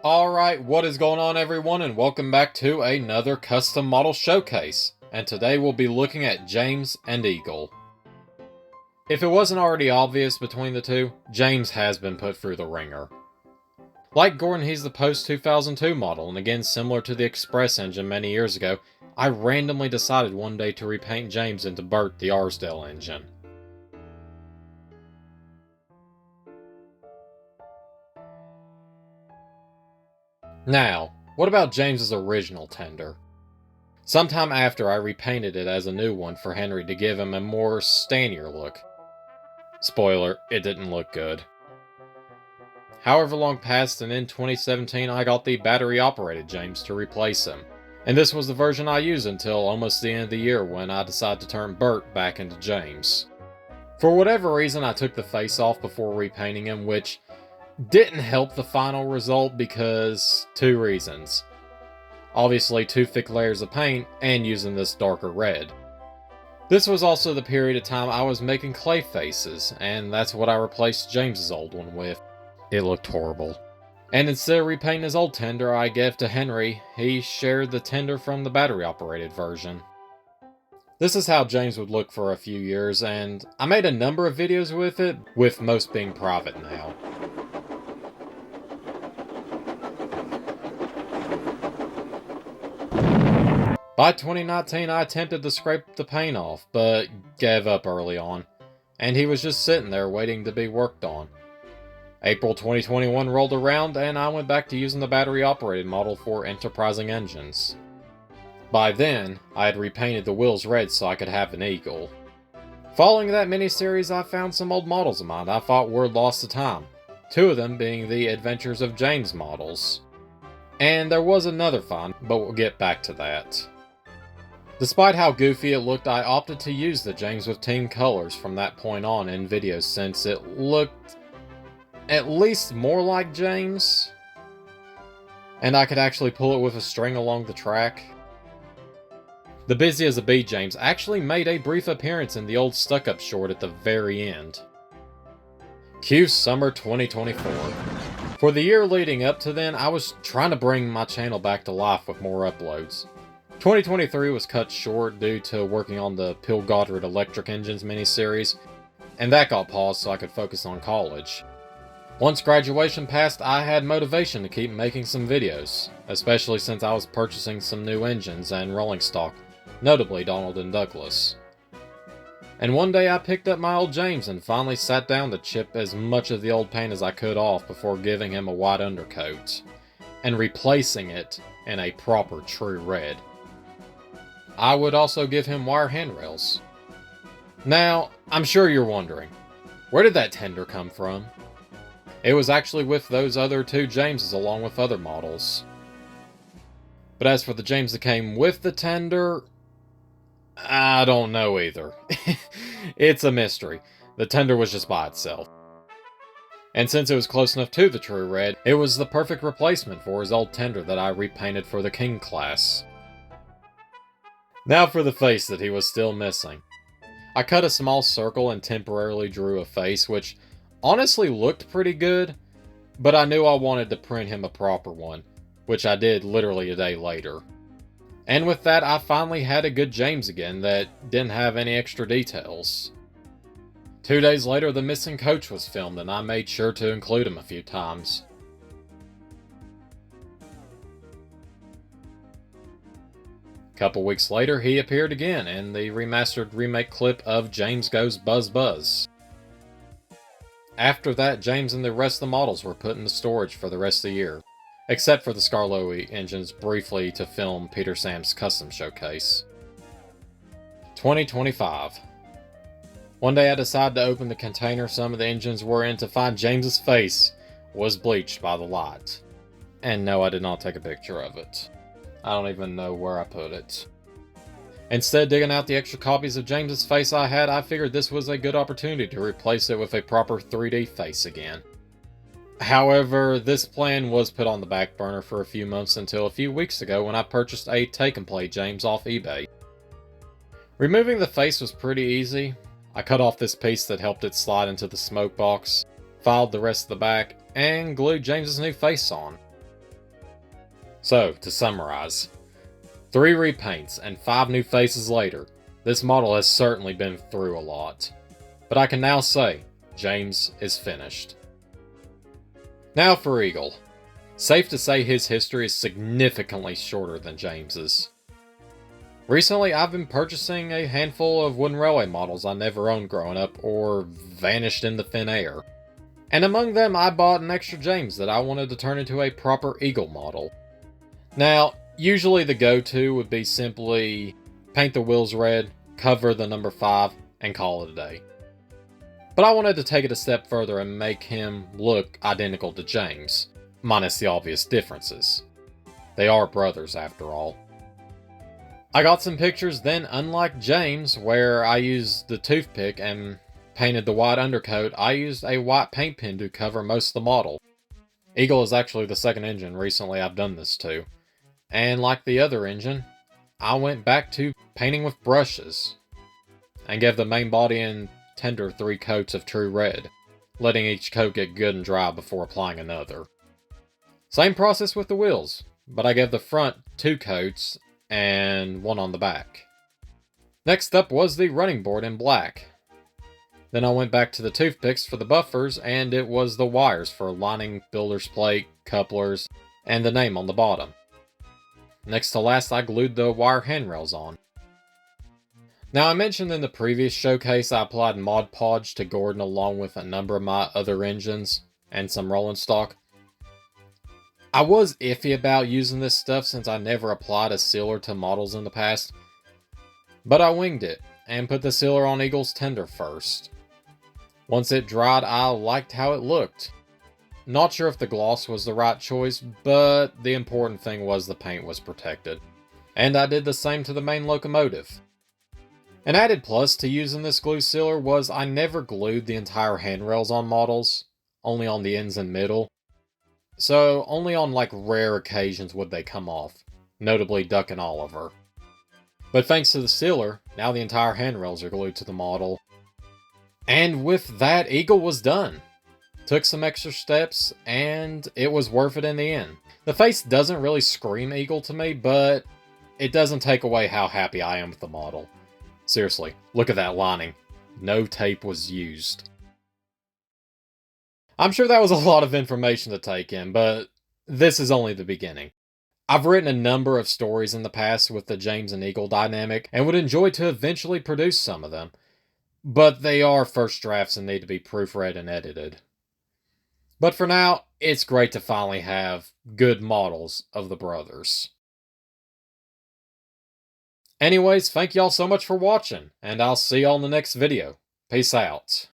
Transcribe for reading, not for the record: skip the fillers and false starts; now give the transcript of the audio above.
Alright, what is going on everyone, and welcome back to another custom model showcase. And today we'll be looking at James and Eagle. If it wasn't already obvious between the two, James has been put through the ringer. Like Gordon, he's the post-2002 model, and again similar to the Express engine many years ago, I randomly decided one day to repaint James into Bert the Arsdale engine. Now, what about James's original tender? Sometime after, I repainted it as a new one for Henry to give him a more stanier look. Spoiler, it didn't look good. However long passed, and in 2017 I got the battery-operated James to replace him. And this was the version I used until almost the end of the year when I decided to turn Bert back into James. For whatever reason, I took the face off before repainting him, which didn't help the final result because two reasons. Obviously, two thick layers of paint and using this darker red. This was also the period of time I was making clay faces, and that's what I replaced James's old one with. It looked horrible. And instead of repainting his old tender I gave to Henry, he shared the tender from the battery-operated version. This is how James would look for a few years, and I made a number of videos with it, with most being private now. By 2019, I attempted to scrape the paint off, but gave up early on, and he was just sitting there waiting to be worked on. April 2021 rolled around, and I went back to using the battery-operated model for enterprising engines. By then, I had repainted the wheels red so I could have an Eagle. Following that miniseries, I found some old models of mine I thought were lost to time, two of them being the Adventures of James models. And there was another find, but we'll get back to that. Despite how goofy it looked, I opted to use the James with team colors from that point on in videos since it looked at least more like James, and I could actually pull it with a string along the track. The Busy as a Bee James actually made a brief appearance in the old stuck-up short at the very end. Cue summer 2024. For the year leading up to then, I was trying to bring my channel back to life with more uploads. 2023 was cut short due to working on the Pill Goddard Electric Engines miniseries, and that got paused so I could focus on college. Once graduation passed, I had motivation to keep making some videos, especially since I was purchasing some new engines and rolling stock, notably Donald and Douglas. And one day I picked up my old James and finally sat down to chip as much of the old paint as I could off before giving him a white undercoat, and replacing it in a proper true red. I would also give him wire handrails. Now, I'm sure you're wondering, where did that tender come from? It was actually with those other two Jameses along with other models. But as for the James that came with the tender, I don't know either. It's a mystery. The tender was just by itself. And since it was close enough to the true red, it was the perfect replacement for his old tender that I repainted for the King class. Now for the face that he was still missing. I cut a small circle and temporarily drew a face, which honestly looked pretty good, but I knew I wanted to print him a proper one, which I did literally a day later. And with that, I finally had a good James again that didn't have any extra details. 2 days later, the missing coach was filmed, and I made sure to include him a few times. Couple weeks later, he appeared again in the remastered remake clip of James Goes Buzz Buzz. After that, James and the rest of the models were put into storage for the rest of the year, except for the Scarloey engines briefly to film Peter Sam's custom showcase. 2025. One day I decided to open the container some of the engines were in to find James's face was bleached by the light. And no, I did not take a picture of it. I don't even know where I put it. Instead of digging out the extra copies of James's face I had, I figured this was a good opportunity to replace it with a proper 3D face again. However, this plan was put on the back burner for a few months until a few weeks ago when I purchased a take-and-play James off eBay. Removing the face was pretty easy. I cut off this piece that helped it slide into the smoke box, filed the rest of the back, and glued James's new face on. So, to summarize, 3 repaints and 5 new faces later, this model has certainly been through a lot. But I can now say, James is finished. Now for Eagle. Safe to say his history is significantly shorter than James's. Recently, I've been purchasing a handful of wooden railway models I never owned growing up or vanished into thin air. And among them, I bought an extra James that I wanted to turn into a proper Eagle model. Now, usually the go-to would be simply paint the wheels red, cover the number 5, and call it a day. But I wanted to take it a step further and make him look identical to James, minus the obvious differences. They are brothers after all. I got some pictures then, unlike James, where I used the toothpick and painted the white undercoat, I used a white paint pen to cover most of the model. Eagle is actually the second engine recently I've done this to. And like the other engine, I went back to painting with brushes and gave the main body and tender 3 coats of true red, letting each coat get good and dry before applying another. Same process with the wheels, but I gave the front 2 coats and 1 on the back. Next up was the running board in black. Then I went back to the toothpicks for the buffers, and it was the wires for lining, builder's plate, couplers, and the name on the bottom. Next to last, I glued the wire handrails on. Now, I mentioned in the previous showcase I applied Mod Podge to Gordon along with a number of my other engines and some rolling stock. I was iffy about using this stuff since I never applied a sealer to models in the past, but I winged it and put the sealer on Eagle's tender first. Once it dried, I liked how it looked. Not sure if the gloss was the right choice, but the important thing was the paint was protected. And I did the same to the main locomotive. An added plus to using this glue sealer was I never glued the entire handrails on models, only on the ends and middle. So only on rare occasions would they come off, notably Duck and Oliver. But thanks to the sealer, now the entire handrails are glued to the model. And with that, Eagle was done. Took some extra steps, and it was worth it in the end. The face doesn't really scream Eagle to me, but it doesn't take away how happy I am with the model. Seriously, look at that lining. No tape was used. I'm sure that was a lot of information to take in, but this is only the beginning. I've written a number of stories in the past with the James and Eagle dynamic, and would enjoy to eventually produce some of them. But they are first drafts and need to be proofread and edited. But for now, it's great to finally have good models of the brothers. Anyways, thank y'all so much for watching, and I'll see y'all in the next video. Peace out.